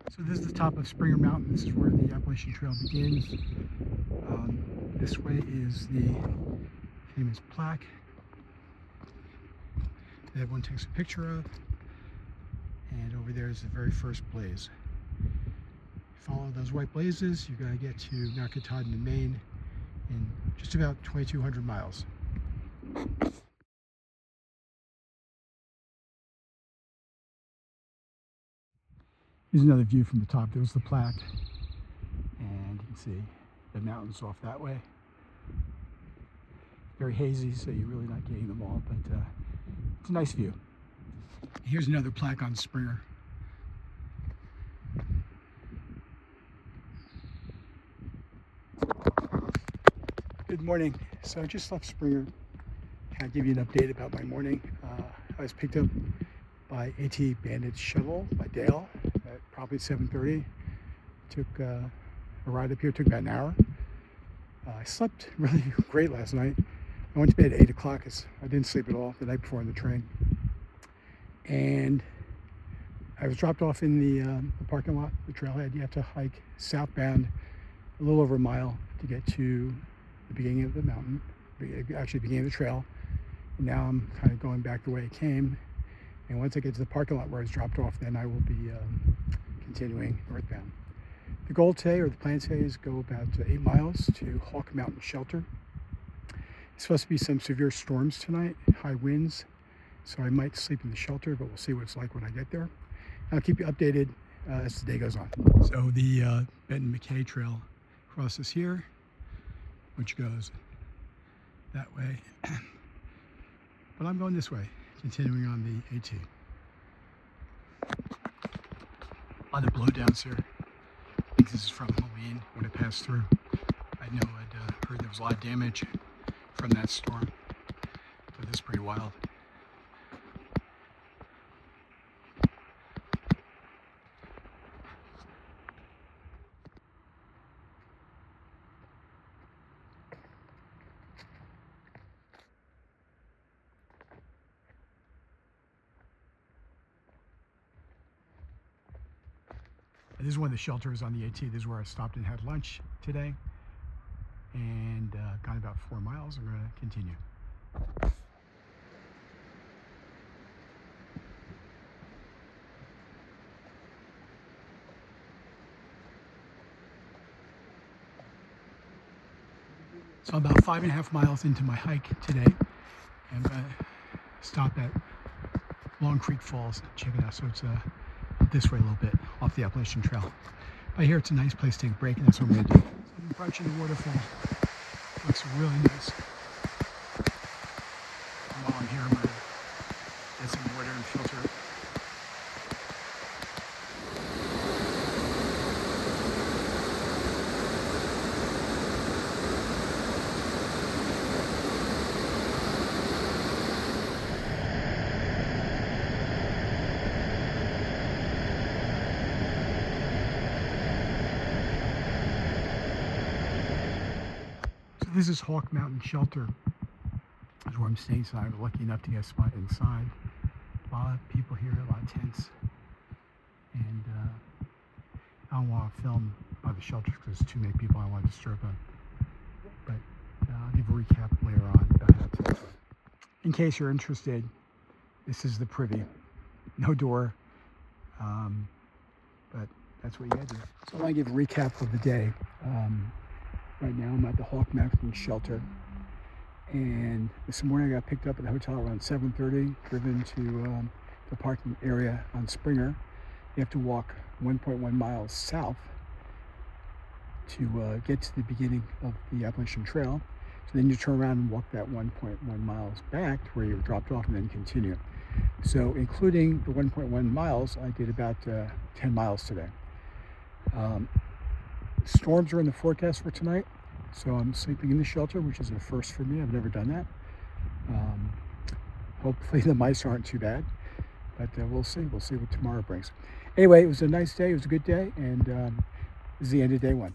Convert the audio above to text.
So this is the top of Springer Mountain. This is where the Appalachian Trail begins. This way is the famous plaque that everyone takes a picture of. And over there is the very first blaze. Follow those white blazes, you gotta get to Mount Katahdin in Maine in just about 2,200 miles. Here's another view from the top. There's the plaque, and you can see the mountains off that way. Very hazy, so you're really not getting them all, but it's a nice view. Here's another plaque on Springer. Good morning. So I just left Springer. I'll give you an update about my morning. I was picked up by AT Bandit Shuttle by Dale at probably 7:30. Took a ride up here, took about an hour. I slept really great last night. I went to bed at 8 o'clock because I didn't sleep at all the night before in the train. And I was dropped off in the parking lot, the trailhead. You have to hike southbound a little over a mile to get to the beginning of the mountain, actually the beginning of the trail. And now I'm kind of going back the way I came. And once I get to the parking lot where I was dropped off, then I will be continuing northbound. The goal today, or the plan today, is go about 8 miles to Hawk Mountain Shelter. It's supposed to be some severe storms tonight, high winds, so I might sleep in the shelter, but we'll see what it's like when I get there. I'll keep you updated as the day goes on. So the Benton MacKay Trail crosses here, which goes that way. But I'm going this way, continuing on the AT. A lot of blowdowns here. I think this is from Helene when it passed through. I know I'd heard there was a lot of damage from that storm, but this is pretty wild. This is one of the shelters on the AT. This is where I stopped and had lunch today, and got about 4 miles. I'm going to continue. So I'm about 5.5 miles into my hike today. I'm going to stop at Long Creek Falls. Check it out. So it's up this way a little bit off the Appalachian Trail. By here, it's a nice place to take a break, and that's what I'm going to do. So I'm approaching the waterfall. Looks really nice. And while I'm here, I'm going to get some water and filter it. This is Hawk Mountain Shelter. That's where I'm staying, so I'm lucky enough to get a spot inside. A lot of people here, a lot of tents. And I don't want to film by the shelters because there's too many people I want to disturb them. But I'll give a recap later on about how to do it. In case you're interested, this is the privy. No door, but that's what you gotta do. So I want to give a recap of the day. Right now I'm at the Hawk Mountain Shelter, and this morning I got picked up at the hotel around 7:30, driven to the parking area on Springer. You have to walk 1.1 miles south to get to the beginning of the Appalachian Trail. So then you turn around and walk that 1.1 miles back to where you were dropped off and then continue. So including the 1.1 miles, I did about 10 miles today. Storms are in the forecast for tonight, so I'm sleeping in the shelter, which is a first for me. I've never done that. Hopefully the mice aren't too bad, but we'll see. We'll see what tomorrow brings. Anyway, it was a nice day. It was a good day, and this is the end of day one.